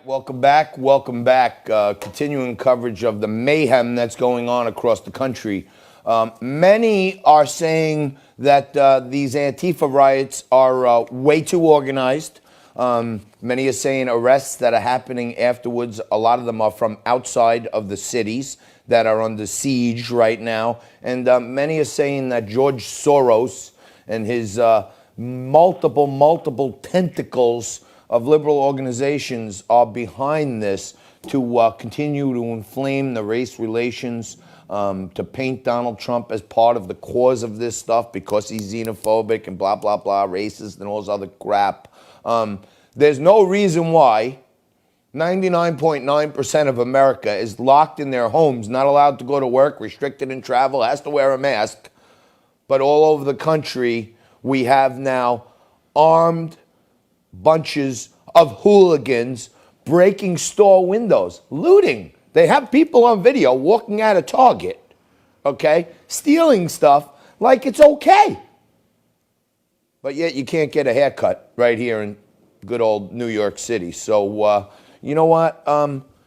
Welcome back. Welcome back. Continuing coverage of the mayhem that's going on across the country. Many are saying that these Antifa riots are way too organized. Many are saying arrests that are happening afterwards, a lot of them are from outside of the cities that are under siege right now. And many are saying that George Soros and his multiple tentacles of liberal organizations are behind this to continue to inflame the race relations, to paint Donald Trump as part of the cause of this stuff because he's xenophobic and blah, blah, blah, racist and all this other crap. There's no reason why 99.9% of America is locked in their homes, not allowed to go to work, restricted in travel, has to wear a mask. But all over the country, we have now armed bunches of hooligans breaking store windows, looting. They have people on video walking out of Target, okay, stealing stuff like it's okay. But yet you can't get a haircut right here in good old New York City. So, you know what?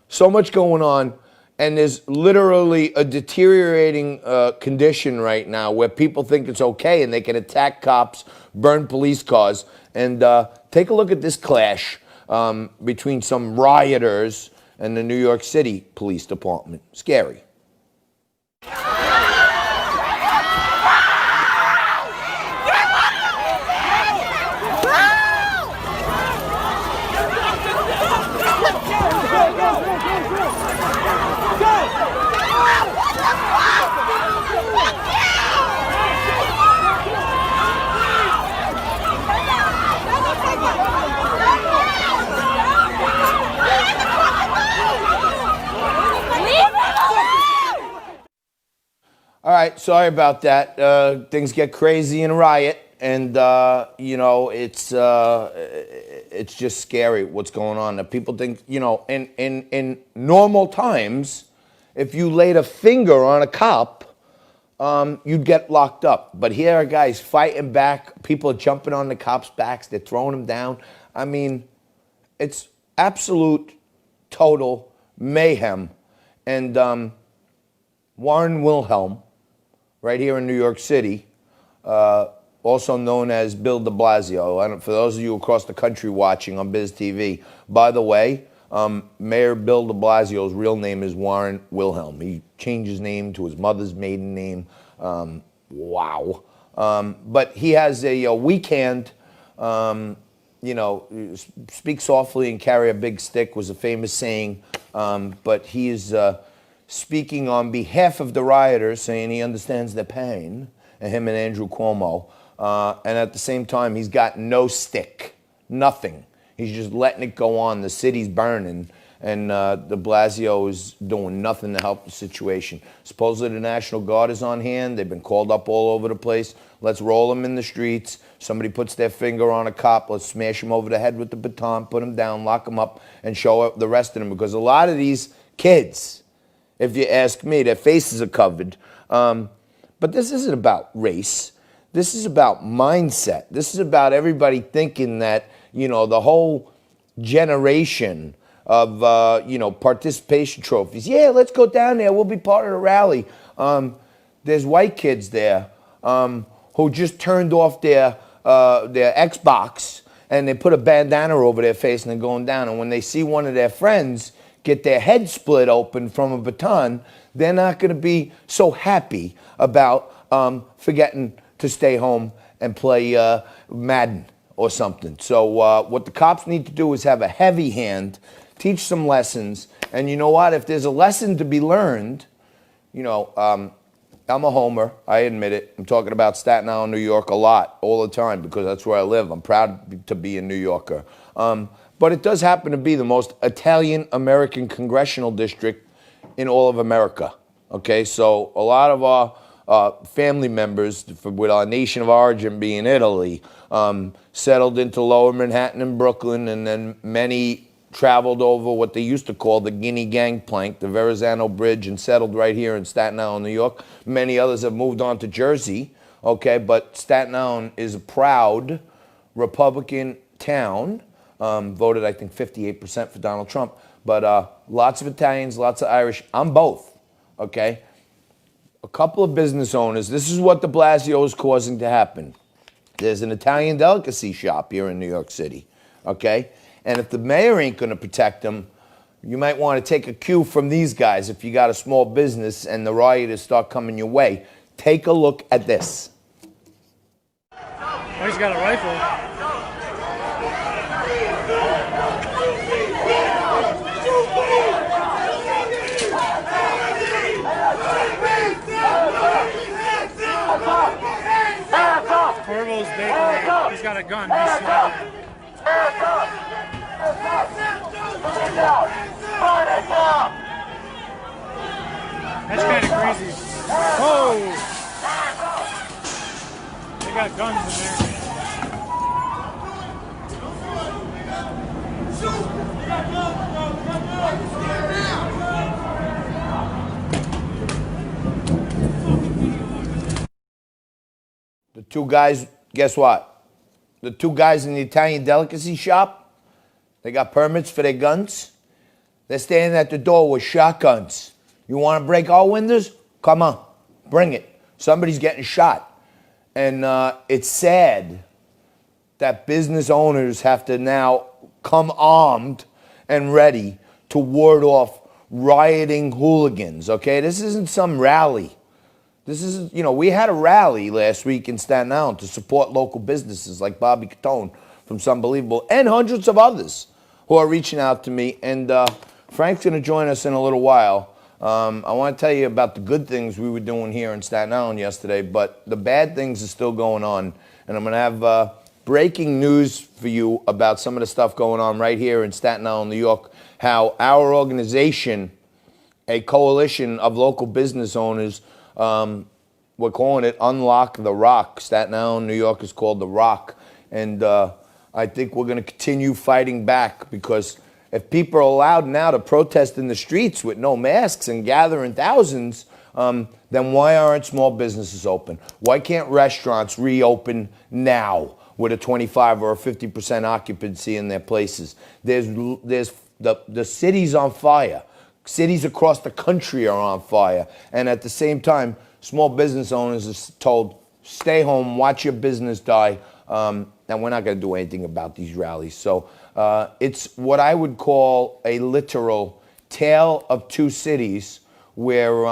So much going on. And there's literally a deteriorating condition right now where people think it's okay and they can attack cops, burn police cars. And take a look at this clash between some rioters and the New York City Police Department. Scary. All right, sorry about that. Things get crazy in a riot, and you know it's just scary what's going on. People think, you know, in normal times, if you laid a finger on a cop, you'd get locked up. But here are guys fighting back. People are jumping on the cops' backs. They're throwing them down. I mean, it's absolute, total mayhem. And Warren Wilhelm, right here in New York City, also known as Bill de Blasio. For those of you across the country watching on Biz TV, by the way, Mayor Bill de Blasio's real name is Warren Wilhelm. He changed his name to his mother's maiden name. Wow. But he has a weak hand. You know, speak softly and carry a big stick was a famous saying. But he is speaking on behalf of the rioters, saying he understands their pain, and him and Andrew Cuomo. And at the same time, he's got no stick, nothing. He's just letting it go on. The city's burning, and de Blasio is doing nothing to help the situation. Supposedly the National Guard is on hand. They've been called up all over the place. Let's roll them in the streets. Somebody puts their finger on a cop. Let's smash him over the head with the baton, put him down, lock him up, and show up the rest of them. Because a lot of these kids, if you ask me, their faces are covered. But this isn't about race. This is about mindset. This is about everybody thinking that, you know, the whole generation of, you know, participation trophies. Yeah, let's go down there. We'll be part of the rally. There's white kids there who just turned off their Xbox and they put a bandana over their face and they're going down. And when they see one of their friends get their head split open from a baton, they're not going to be so happy about forgetting to stay home and play Madden or something. So what the cops need to do is have a heavy hand, teach some lessons. And you know what? If there's a lesson to be learned, you know, I'm a homer. I admit it. I'm talking about Staten Island, New York a lot, all the time, because that's where I live. I'm proud to be a New Yorker. But it does happen to be the most Italian-American congressional district in all of America. Okay, so a lot of our family members, with our nation of origin being Italy, settled into Lower Manhattan and Brooklyn, and then many traveled over what they used to call the Guinea Gangplank, the Verrazano Bridge, and settled right here in Staten Island, New York. Many others have moved on to Jersey, okay, but Staten Island is a proud Republican town. voted, I think, 58% for Donald Trump. But lots of Italians, lots of Irish. I'm both, okay? A couple of business owners. This is what de Blasio is causing to happen. There's an Italian delicacy shop here in New York City, okay? And if the mayor ain't going to protect them, you might want to take a cue from these guys if you got a small business and the rioters start coming your way. Take a look at this. Oh, he's got a rifle. Corvo's Bakery. He's got a gun. He's shooting. That's kind of crazy. Oh! They got guns in there. The two guys, guess what? The two guys in the Italian delicacy shop, they got permits for their guns. They're standing at the door with shotguns. You want to break our windows? Come on, bring it. Somebody's getting shot. And it's sad that business owners have to now come armed and ready to ward off rioting hooligans, okay? This isn't some rally. This is, we had a rally last week in Staten Island to support local businesses like Bobby Catone from Unbelievable and hundreds of others who are reaching out to me. And Frank's going to join us in a little while. I want to tell you about the good things we were doing here in Staten Island yesterday, but the bad things are still going on. And I'm going to have breaking news for you about some of the stuff going on right here in Staten Island, New York, how our organization, a coalition of local business owners, we're calling it Unlock the Rock. Staten Island, New York is called The Rock. And I think we're going to continue fighting back, because if people are allowed now to protest in the streets with no masks and gather in thousands, then why aren't small businesses open? Why can't restaurants reopen now with a 25 or a 50% occupancy in their places? There's the city's on fire. Cities across the country are on fire. And at the same time, small business owners are told, stay home, watch your business die, and we're not going to do anything about these rallies. So it's what I would call a literal tale of two cities, where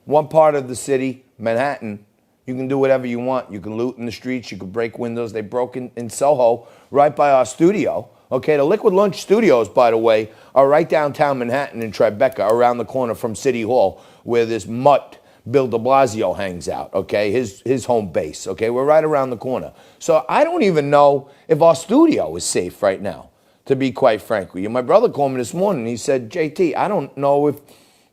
one part of the city, Manhattan, you can do whatever you want. You can loot in the streets. You can break windows. They broke in Soho right by our studio. Okay, the Liquid Lunch Studios, by the way, are right downtown Manhattan in Tribeca, around the corner from City Hall, where this mutt, Bill de Blasio, hangs out, okay, his home base, okay? We're right around the corner. So I don't even know if our studio is safe right now, to be quite frank with you. My brother called me this morning. He said, JT, I don't know if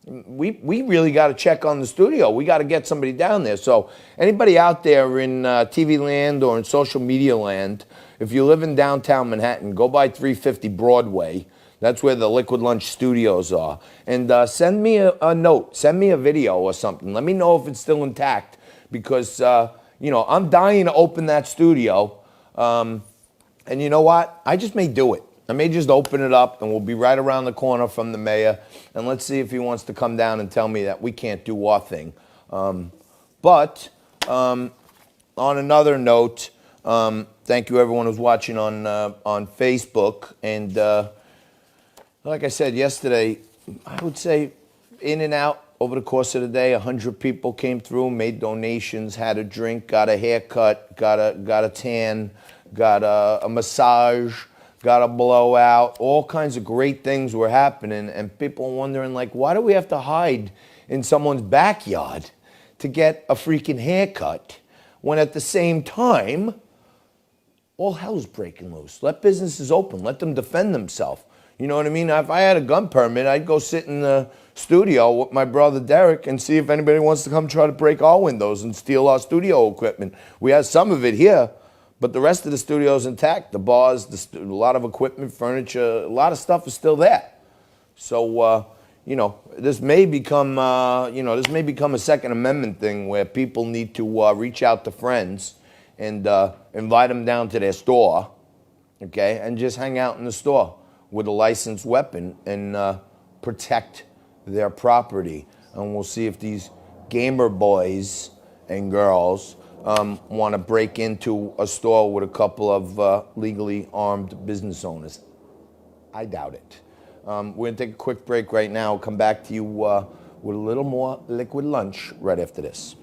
we really got to check on the studio. We got to get somebody down there. So anybody out there in TV land or in social media land, if you live in downtown Manhattan, go by 350 Broadway. That's where the Liquid Lunch Studios are. And send me a note. Send me a video or something. Let me know if it's still intact, because, I'm dying to open that studio. And you know what? I just may do it. I may just open it up, and we'll be right around the corner from the mayor. And let's see if he wants to come down and tell me that we can't do our thing. But on another note, thank you everyone who's watching on Facebook. And like I said yesterday, I would say in and out over the course of the day, 100 people came through, made donations, had a drink, got a haircut, got a tan, got a massage, got a blowout. All kinds of great things were happening, and people are wondering, like, why do we have to hide in someone's backyard to get a freaking haircut when at the same time all hell's breaking loose? Let businesses open. Let them defend themselves. You know what I mean? If I had a gun permit, I'd go sit in the studio with my brother Derek and see if anybody wants to come try to break our windows and steal our studio equipment. We have some of it here, but the rest of the studio is intact. The bars, a lot of equipment, furniture, a lot of stuff is still there. So, this may become, a Second Amendment thing, where people need to reach out to friends and invite them down to their store okay, and just hang out in the store with a licensed weapon and protect their property. And we'll see if these gamer boys and girls want to break into a store with a couple of legally armed business owners. I doubt it. We're going to take a quick break right now. Come back to you with a little more liquid lunch right after this.